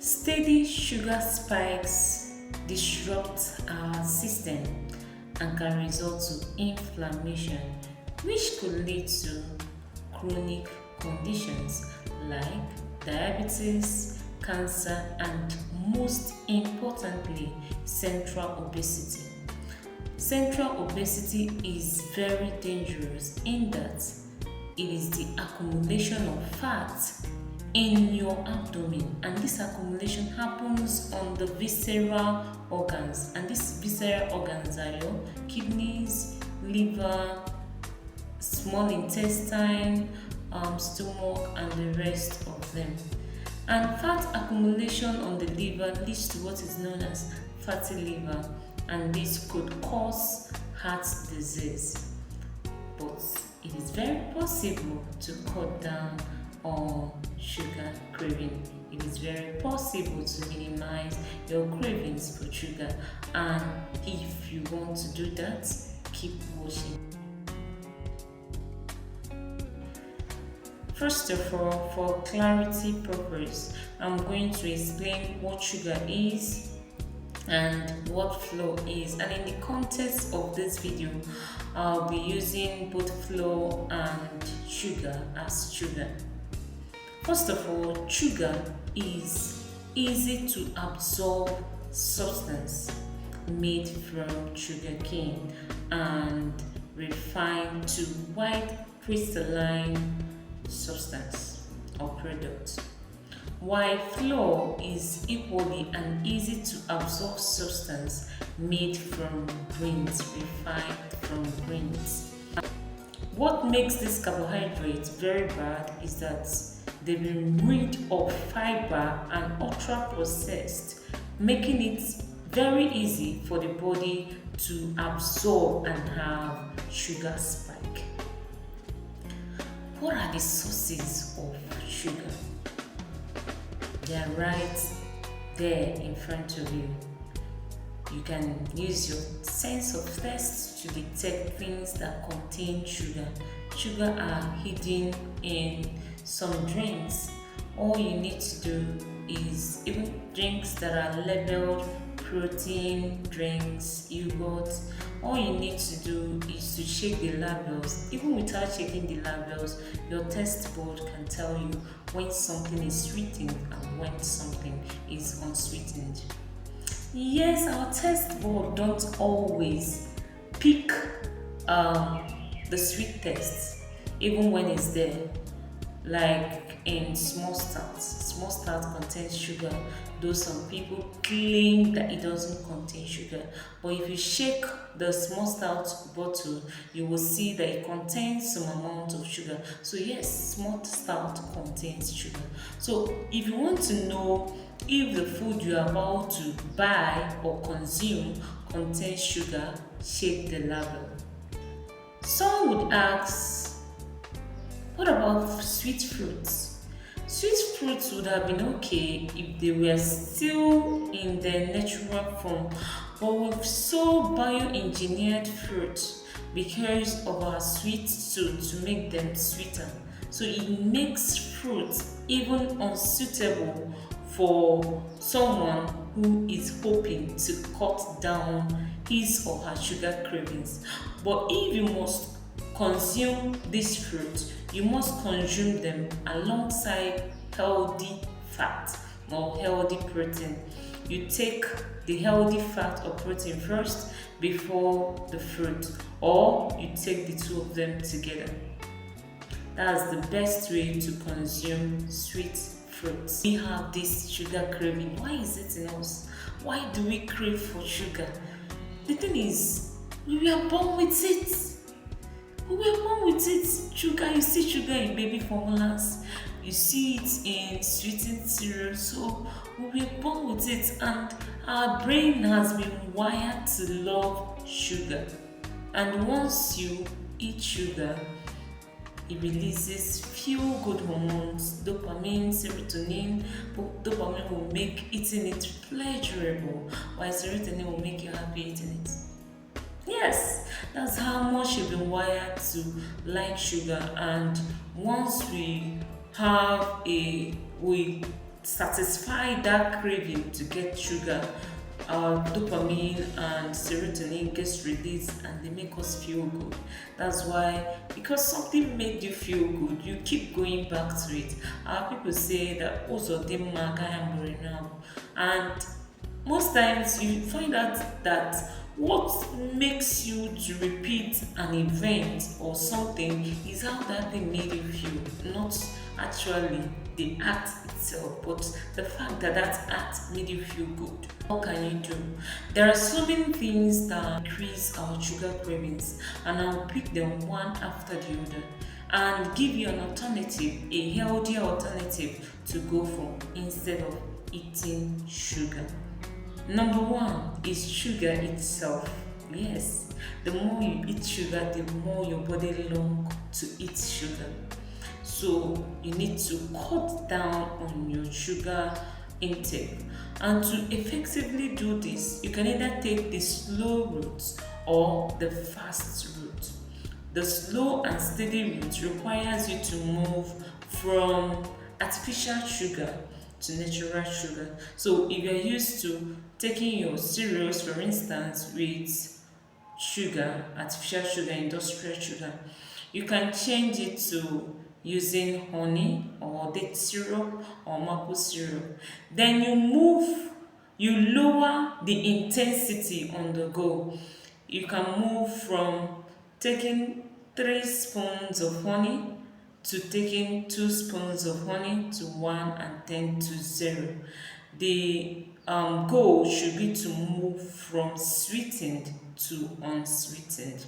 Steady sugar spikes disrupt our system and can result to inflammation, which could lead to chronic conditions like diabetes, cancer, and most importantly, central obesity. Central obesity is very dangerous in that it is the accumulation of fat in your abdomen, and this accumulation happens on the visceral organs, and these visceral organs are your kidneys, liver, small intestine, stomach, and the rest of them. And fat accumulation on the liver leads to what is known as fatty liver, and this could cause heart disease. But it is very possible to cut down on sugar craving. It is very possible to minimize your cravings for sugar, and if you want to do that, keep watching. First of all, for clarity purpose, I'm going to explain what sugar is and what flour is, and in the context of this video I'll be using both flour and sugar as sugar. First of all, sugar is easy to absorb substance made from sugar cane and refined to white crystalline substance or product, while flour is equally an easy to absorb substance made from grains, refined from grains. What makes this carbohydrate very bad is that they've been rid of fiber and ultra processed, making it very easy for the body to absorb and have sugar spike. What are the sources of sugar? They are right there in front of you. You can use your sense of taste to detect things that contain sugar. Sugar are hidden in some drinks. All you need to do is, even drinks that are labeled protein drinks, yogurt, all you need to do is to check the labels. Even without checking the labels, your taste bud can tell you when something is sweetened and when something is unsweetened. Yes, our taste bud don't always pick the sweet taste even when it's there. Like in small stouts. Small stout contains sugar, though some people claim that it doesn't contain sugar. But if you shake the small stout bottle, you will see that it contains some amount of sugar. So yes, small stout contains sugar. So if you want to know if the food you are about to buy or consume contains sugar, check the label. Some would ask, what about sweet fruits? Sweet fruits would have been okay if they were still in their natural form, but we've so bioengineered fruit because of our sweet tooth to make them sweeter. So it makes fruit even unsuitable for someone who is hoping to cut down his or her sugar cravings. But if you must consume this fruit, you must consume them alongside healthy fat or healthy protein. You take the healthy fat or protein first before the fruit, or you take the two of them together. That's the best way to consume sweet fruits. We have this sugar craving. Why is it in us? Why do we crave for sugar? The thing is, we were born with it. We were born with it. Sugar, you see sugar in baby formulas, you see it in sweetened cereal. So we were born with it, and our brain has been wired to love sugar. And once you eat sugar, it releases feel-good hormones, dopamine, serotonin. Dopamine will make eating it pleasurable, while serotonin will make you happy eating it. Yes, that's how much you've been wired to like sugar. And once we satisfy that craving to get sugar, our dopamine and serotonin gets released and they make us feel good. That's why, because something made you feel good, you keep going back to it. Our people say that also now, and most times you find out that what makes you to repeat an event or something is how that thing made you feel, not actually the act itself, but the fact that that act made you feel good. What can you do? There are so many things that increase our sugar cravings, and I'll pick them one after the other and give you an alternative, a healthier alternative to go for instead of eating sugar. Number one is sugar itself. Yes, the more you eat sugar, the more your body longs to eat sugar. So you need to cut down on your sugar intake. And to effectively do this, you can either take the slow route or the fast route. The slow and steady route requires you to move from artificial sugar to natural sugar. So if you're used to taking your cereals, for instance, with sugar, artificial sugar, industrial sugar, you can change it to using honey or date syrup or maple syrup. Then you lower the intensity on the go. You can move from taking 3 spoons of honey to taking 2 spoons of honey to 1 and then to 0. The goal should be to move from sweetened to unsweetened.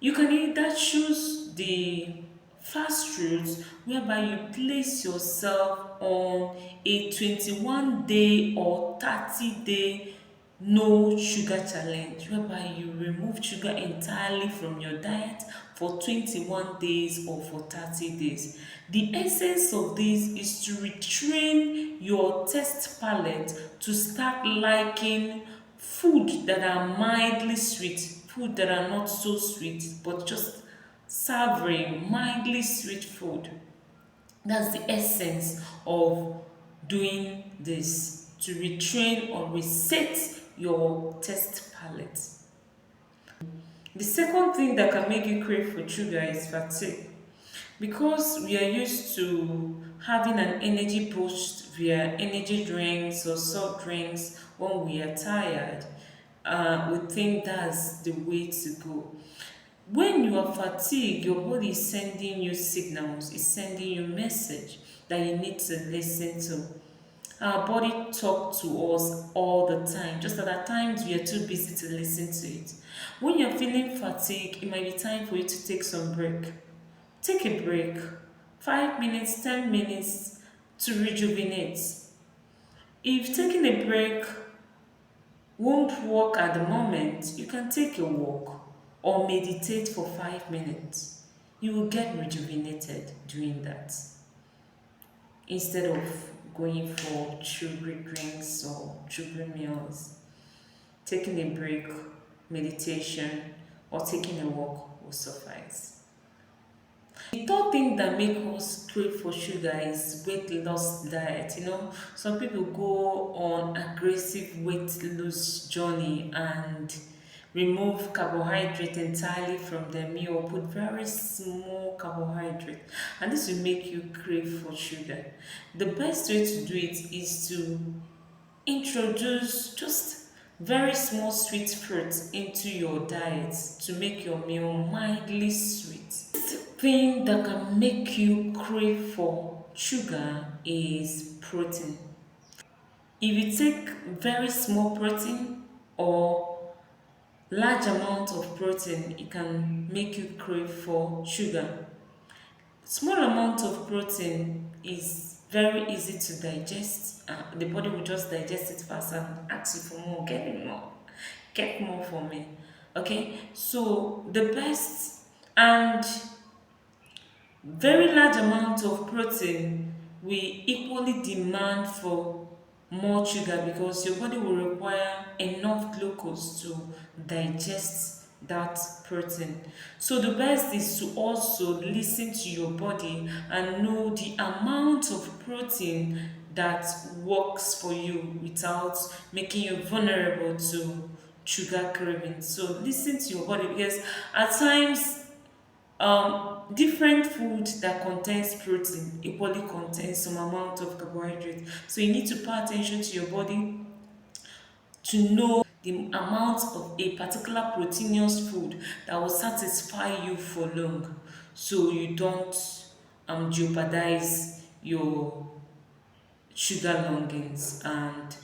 You can either choose the fast route whereby you place yourself on a 21-day or 30-day no sugar challenge, whereby you remove sugar entirely from your diet for 21 days or for 30 days. The essence of this is to retrain your taste palate to start liking food that are mildly sweet, food that are not so sweet, but just savory, mildly sweet food. That's the essence of doing this, to retrain or reset your taste palate. The second thing that can make you crave for sugar is fatigue. Because we are used to having an energy boost via energy drinks or soft drinks when we are tired, we think that's the way to go. When you are fatigued, your body is sending you signals, it's sending you message that you need to listen to. Our body talks to us all the time, just that at times we are too busy to listen to it. When you're feeling fatigued, it might be time for you to take some break. Take a break, 5 minutes, 10 minutes to rejuvenate. If taking a break won't work at the moment, you can take a walk or meditate for 5 minutes. You will get rejuvenated doing that instead of going for sugary drinks or sugary meals. Taking a break, meditation, or taking a walk will suffice. The third thing that makes us crave for sugar is weight loss diet. Some people go on aggressive weight loss journey and remove carbohydrate entirely from their meal, put very small carbohydrate, and this will make you crave for sugar. The best way to do it is to introduce just very small sweet fruits into your diet to make your meal mildly sweet. Thing that can make you crave for sugar is protein. If you take very small protein or large amount of protein, it can make you crave for sugar. Small amount of protein is very easy to digest. The body will just digest it fast and ask you for more, get more for me. Okay, so the best and very large amount of protein will equally demand for more sugar because your body will require enough glucose to digest that protein. So the best is to also listen to your body and know the amount of protein that works for you without making you vulnerable to sugar cravings. So listen to your body, because at times different food that contains protein equally contains some amount of carbohydrate. So you need to pay attention to your body to know the amount of a particular proteinous food that will satisfy you for long, so you don't jeopardize your sugar longings and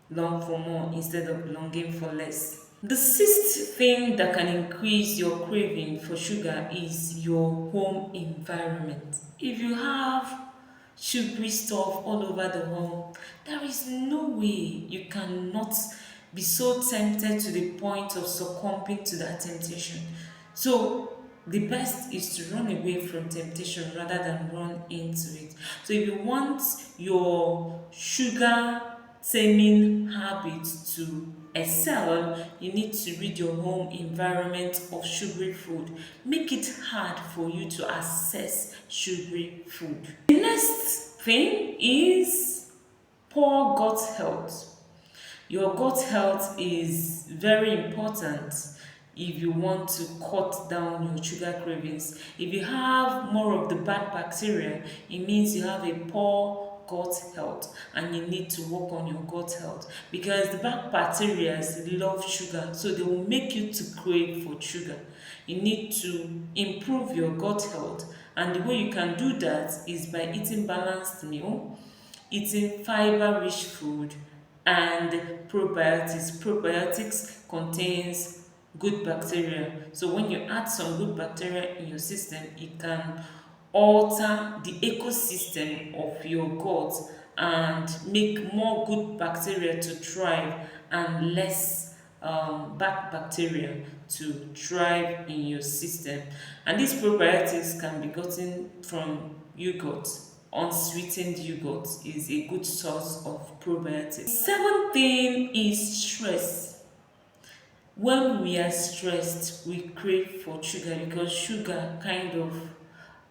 long for more instead of longing for less. The sixth thing that can increase your craving for sugar is your home environment. If you have sugary stuff all over the home, there is no way you cannot be so tempted to the point of succumbing to that temptation. So the best is to run away from temptation rather than run into it. So if you want your sugar taming habit to excel, you need to read your home environment of sugary food. Make it hard for you to access sugary food. The next thing is poor gut health. Your gut health is very important if you want to cut down your sugar cravings. If you have more of the bad bacteria, it means you have a poor gut health and you need to work on your gut health, because the bad bacteria love sugar, so they will make you to crave for sugar. You need to improve your gut health, and the way you can do that is by eating balanced meal, eating fiber rich food, and probiotics. Probiotics contains good bacteria, so when you add some good bacteria in your system, it can alter the ecosystem of your gut and make more good bacteria to thrive and less bad bacteria to thrive in your system. And these probiotics can be gotten from yogurt. Unsweetened yogurt is a good source of probiotics. Seventh thing is stress. When we are stressed, we crave for sugar, because sugar kind of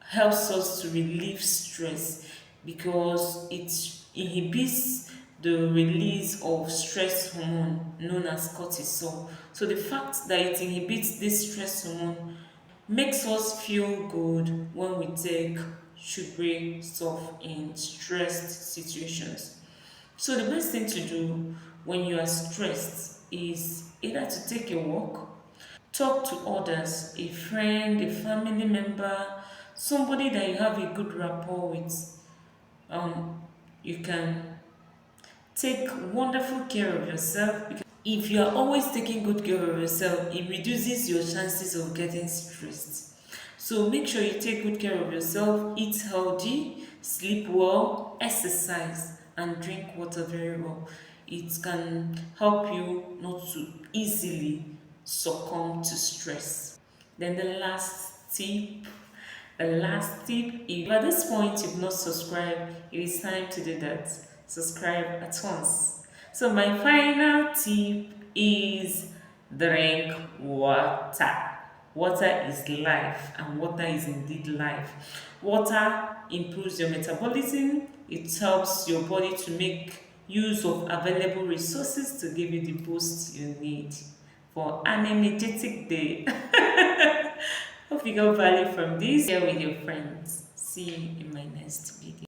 helps us to relieve stress, because it inhibits the release of stress hormone known as cortisol. So the fact that it inhibits this stress hormone makes us feel good when we take sugary stuff in stressed situations. So the best thing to do when you are stressed is either to take a walk, talk to others, a friend, a family member, somebody that you have a good rapport with. You can take wonderful care of yourself, because if you are always taking good care of yourself, it reduces your chances of getting stressed. So make sure you take good care of yourself, eat healthy, sleep well, exercise, and drink water very well. It can help you not to easily succumb to stress. Then the last tip, if at this point you've not subscribed, it is time to do that. Subscribe at once. So my final tip is drink water. Water is life, and water is indeed life. Water improves your metabolism. It helps your body to make use of available resources to give you the boost you need for an energetic day. Hope you got value from this. Share with your friends. See you in my next video.